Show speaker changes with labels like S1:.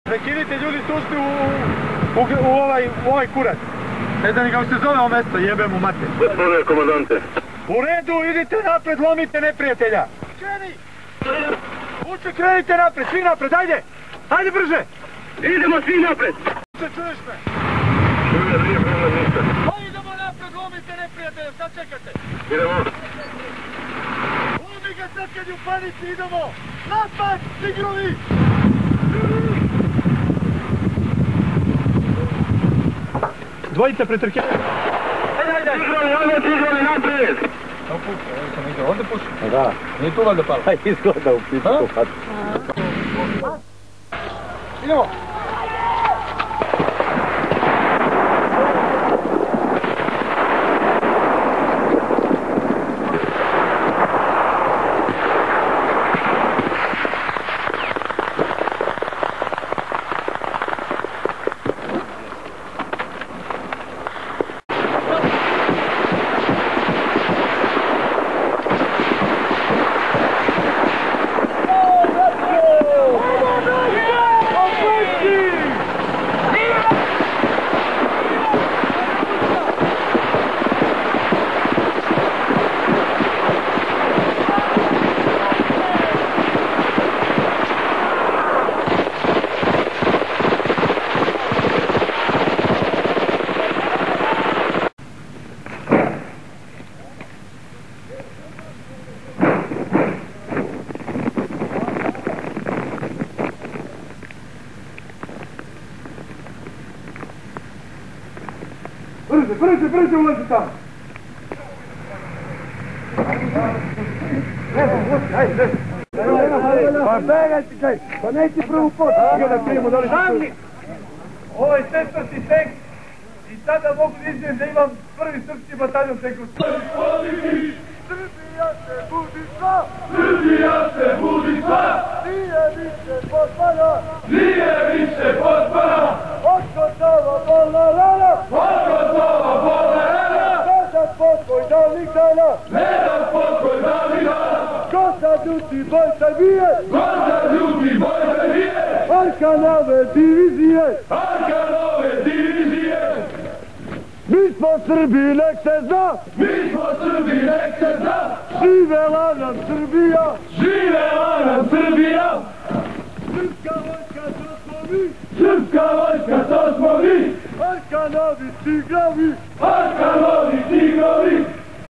S1: Prekinite ljudi, tu ste u ovaj kurac. Ne znam ni kako se zove ovo mesto, jebem u mater.
S2: Gospodine komandante.
S1: U redu, idite napred, lomite neprijatelja. Kreni! Uče, krenite napred, svi napred, ajde! Ajde brže!
S2: Idemo svi napred!
S1: Uče, čuješ me?
S2: Čujem, nije bilo ništa.
S1: Idemo napred, lomite neprijatelja, sad čekate!
S2: Idemo.
S1: Lomi ga sad kad je u panici, idemo! Napad, tigrovi! Dvojice pretrkjene. Ajde!
S2: Tigrovi, napred!
S1: Evo pušta, evo sam igrao, ovdje pušta.
S3: Da.
S1: Nije tu valjda palo.
S3: Aj, izgleda u pitu.
S1: Idemo! Brže ulazi tamo! Ajde! Pa begaj ti kaj! Pa neći prvu potu! Sami! Ovo je 4. tek i sada mogu da izvijem da imam 1. srpski bataljon teku. Srbija se budi sva! Srbija se budi sva! Nije više potpana! Nije više potpana! Od Kosova bolna rana! Od Kosova bolna rana! Ne da pokoj davnih dana! Ne da pokoj davnih dana! Ko sad ljuti boj Srbije? Ko sad ljuti boj Srbije? Arkanove divizije! Arkanove divizije! Mi smo Srbi, nek se zna! Mi smo Srbi, nek se zna! Živela nam Srbija! Živela nam Srbija! Srpska vojska, to smo mi! Srpska vojska, to smo mi! Arkanovi tigrovi! Arkanovi tigrovi!